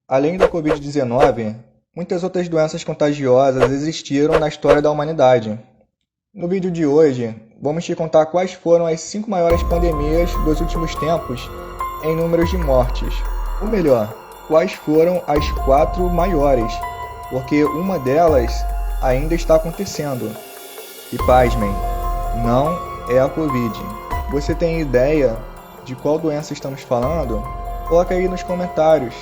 Além da Covid-19, muitas outras doenças contagiosas existiram na história da humanidade. No vídeo de hoje, vamos te contar quais foram as 5 maiores pandemias dos últimos tempos em números de mortes. Ou melhor, quais foram as 4 maiores, porque uma delas ainda está acontecendo. E pasmem, não é a Covid. Você tem ideia de qual doença estamos falando? Coloca aí nos comentários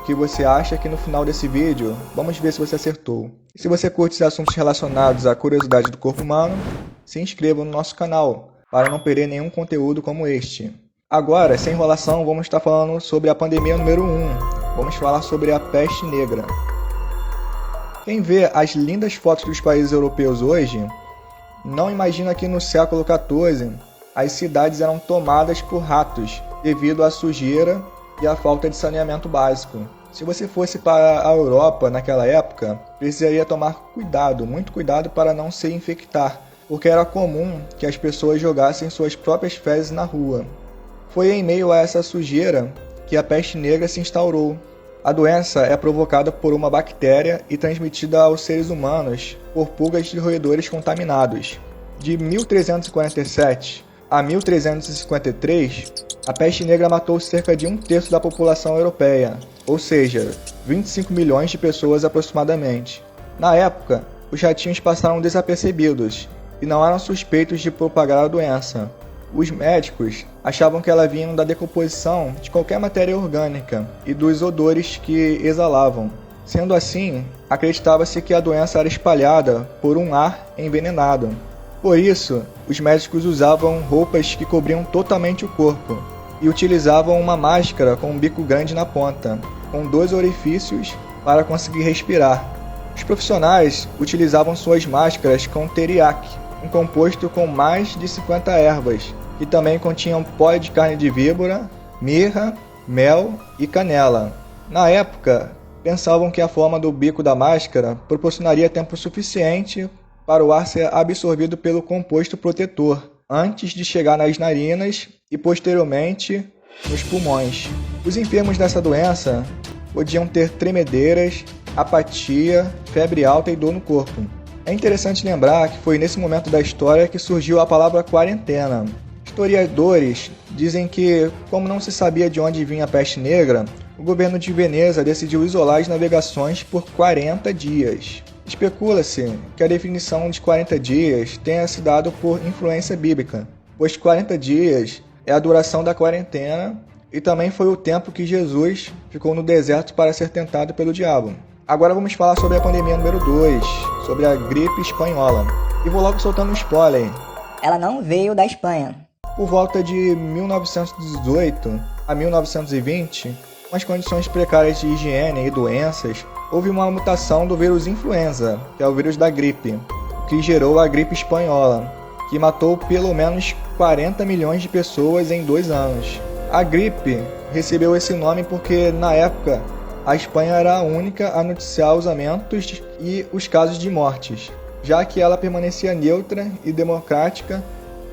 o que você acha que no final desse vídeo, vamos ver se você acertou. E se você curte os assuntos relacionados à curiosidade do corpo humano, se inscreva no nosso canal para não perder nenhum conteúdo como este. Agora, sem enrolação, vamos estar falando sobre a pandemia número 1. Vamos falar sobre a peste negra. Quem vê as lindas fotos dos países europeus hoje, não imagina que no século XIV as cidades eram tomadas por ratos devido à sujeira e à falta de saneamento básico. Se você fosse para a Europa naquela época, precisaria tomar cuidado, muito cuidado para não se infectar, porque era comum que as pessoas jogassem suas próprias fezes na rua. Foi em meio a essa sujeira que a peste negra se instaurou. A doença é provocada por uma bactéria e transmitida aos seres humanos por pulgas de roedores contaminados. De 1347 a 1353, a peste negra matou cerca de 1/3 da população europeia, ou seja, 25 milhões de pessoas aproximadamente. Na época, os ratinhos passaram desapercebidos e não eram suspeitos de propagar a doença. Os médicos achavam que ela vinha da decomposição de qualquer matéria orgânica e dos odores que exalavam. Sendo assim, acreditava-se que a doença era espalhada por um ar envenenado. Por isso, os médicos usavam roupas que cobriam totalmente o corpo e utilizavam uma máscara com um bico grande na ponta, com 2 orifícios para conseguir respirar. Os profissionais utilizavam suas máscaras com teriaque, um composto com mais de 50 ervas, que também continham pó de carne de víbora, mirra, mel e canela. Na época, pensavam que a forma do bico da máscara proporcionaria tempo suficiente para o ar ser absorvido pelo composto protetor, antes de chegar nas narinas e posteriormente nos pulmões. Os enfermos dessa doença podiam ter tremedeiras, apatia, febre alta e dor no corpo. É interessante lembrar que foi nesse momento da história que surgiu a palavra quarentena. Historiadores dizem que, como não se sabia de onde vinha a peste negra, o governo de Veneza decidiu isolar as navegações por 40 dias. Especula-se que a definição de 40 dias tenha se dado por influência bíblica, pois 40 dias é a duração da quarentena e também foi o tempo que Jesus ficou no deserto para ser tentado pelo diabo. Agora vamos falar sobre a pandemia número 2, sobre a gripe espanhola. E vou logo soltando um spoiler. Ela não veio da Espanha. Por volta de 1918 a 1920, com as condições precárias de higiene e doenças, houve uma mutação do vírus influenza, que é o vírus da gripe, que gerou a gripe espanhola, que matou pelo menos 40 milhões de pessoas em 2 anos. A gripe recebeu esse nome porque, na época, a Espanha era a única a noticiar os aumentos e os casos de mortes, já que ela permanecia neutra e democrática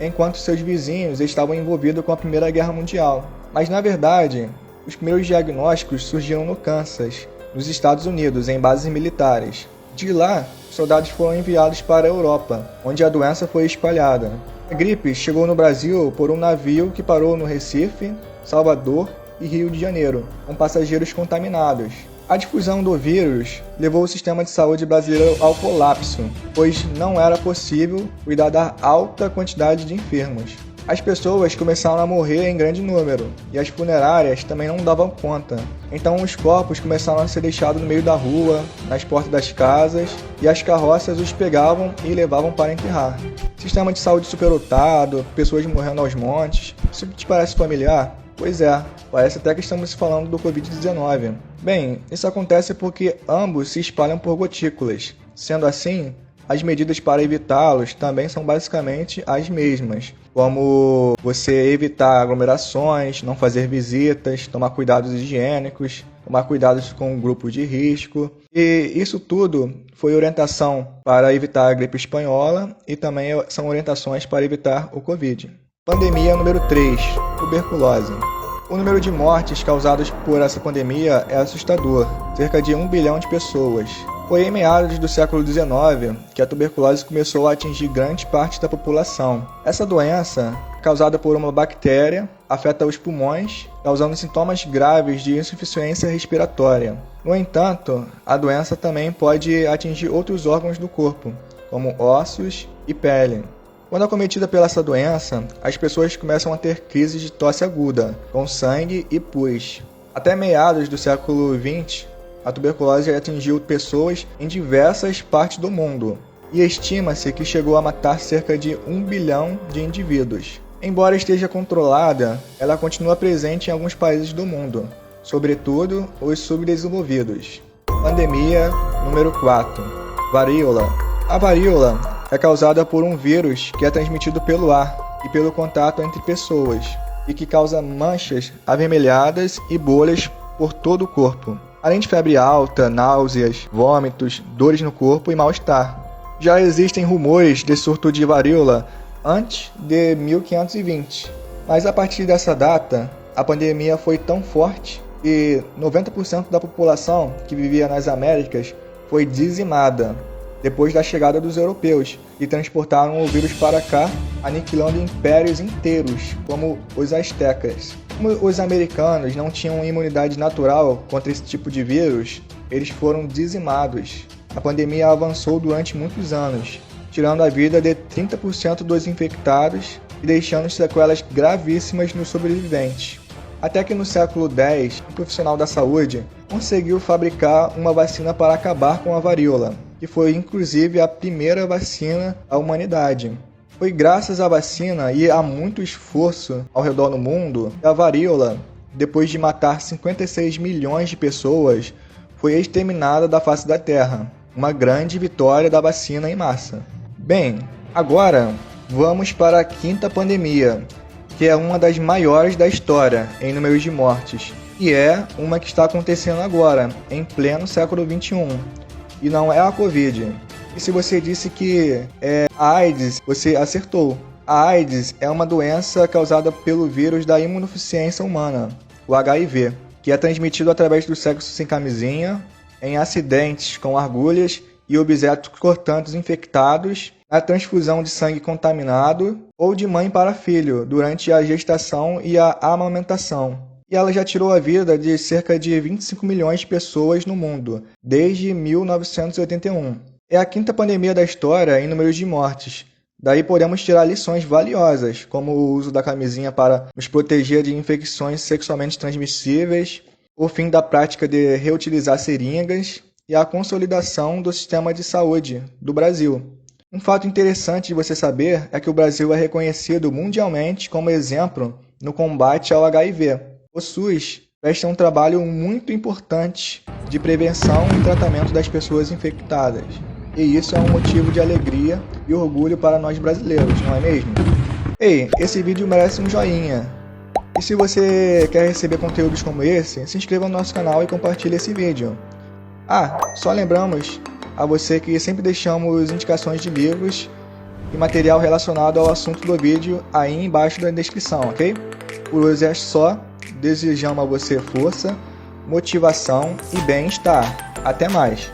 enquanto seus vizinhos estavam envolvidos com a Primeira Guerra Mundial. Mas, na verdade, os primeiros diagnósticos surgiram no Kansas, nos Estados Unidos, em bases militares. De lá, soldados foram enviados para a Europa, onde a doença foi espalhada. A gripe chegou no Brasil por um navio que parou no Recife, Salvador e Rio de Janeiro, com passageiros contaminados. A difusão do vírus levou o sistema de saúde brasileiro ao colapso, pois não era possível cuidar da alta quantidade de enfermos. As pessoas começaram a morrer em grande número, e as funerárias também não davam conta. Então os corpos começaram a ser deixados no meio da rua, nas portas das casas, e as carroças os pegavam e levavam para enterrar. Sistema de saúde superlotado, pessoas morrendo aos montes. Isso te parece familiar? Pois é, parece até que estamos falando do Covid-19. Bem, isso acontece porque ambos se espalham por gotículas. Sendo assim, as medidas para evitá-los também são basicamente as mesmas, como você evitar aglomerações, não fazer visitas, tomar cuidados higiênicos, tomar cuidados com grupos de risco. E isso tudo foi orientação para evitar a gripe espanhola e também são orientações para evitar o Covid. Pandemia número 3, tuberculose. O número de mortes causadas por essa pandemia é assustador, cerca de 1 bilhão de pessoas. Foi em meados do século XIX que a tuberculose começou a atingir grande parte da população. Essa doença, causada por uma bactéria, afeta os pulmões, causando sintomas graves de insuficiência respiratória. No entanto, a doença também pode atingir outros órgãos do corpo, como ossos e pele. Quando acometida pela essa doença, as pessoas começam a ter crises de tosse aguda, com sangue e pus. Até meados do século XX, a tuberculose atingiu pessoas em diversas partes do mundo, e estima-se que chegou a matar cerca de 1 bilhão de indivíduos. Embora esteja controlada, ela continua presente em alguns países do mundo, sobretudo os subdesenvolvidos. Pandemia número 4. Varíola. A varíola é causada por um vírus que é transmitido pelo ar e pelo contato entre pessoas, e que causa manchas avermelhadas e bolhas por todo o corpo, além de febre alta, náuseas, vômitos, dores no corpo e mal-estar. Já existem rumores de surto de varíola antes de 1520, mas a partir dessa data, a pandemia foi tão forte que 90% da população que vivia nas Américas foi dizimada depois da chegada dos europeus, que transportaram o vírus para cá, aniquilando impérios inteiros, como os astecas. Como os americanos não tinham imunidade natural contra esse tipo de vírus, eles foram dizimados. A pandemia avançou durante muitos anos, tirando a vida de 30% dos infectados e deixando sequelas gravíssimas nos sobreviventes. Até que no século X, um profissional da saúde conseguiu fabricar uma vacina para acabar com a varíola, que foi inclusive a primeira vacina à humanidade. Foi graças à vacina e a muito esforço ao redor do mundo que a varíola, depois de matar 56 milhões de pessoas, foi exterminada da face da Terra. Uma grande vitória da vacina em massa. Bem, agora vamos para a quinta pandemia, que é uma das maiores da história em números de mortes, e é uma que está acontecendo agora, em pleno século XXI. E não é a Covid. E se você disse que é a AIDS, você acertou. A AIDS é uma doença causada pelo vírus da imunodeficiência humana, o HIV, que é transmitido através do sexo sem camisinha, em acidentes com agulhas e objetos cortantes infectados, na transfusão de sangue contaminado ou de mãe para filho durante a gestação e a amamentação. E ela já tirou a vida de cerca de 25 milhões de pessoas no mundo, desde 1981. É a quinta pandemia da história em números de mortes. Daí podemos tirar lições valiosas, como o uso da camisinha para nos proteger de infecções sexualmente transmissíveis, o fim da prática de reutilizar seringas e a consolidação do sistema de saúde do Brasil. Um fato interessante de você saber é que o Brasil é reconhecido mundialmente como exemplo no combate ao HIV. O SUS presta um trabalho muito importante de prevenção e tratamento das pessoas infectadas. E isso é um motivo de alegria e orgulho para nós brasileiros, não é mesmo? Ei, esse vídeo merece um joinha. E se você quer receber conteúdos como esse, se inscreva no nosso canal e compartilhe esse vídeo. Só lembramos a você que sempre deixamos indicações de livros e material relacionado ao assunto do vídeo aí embaixo da descrição, ok? Por hoje é só. Desejamos a você força, motivação e bem-estar. Até mais!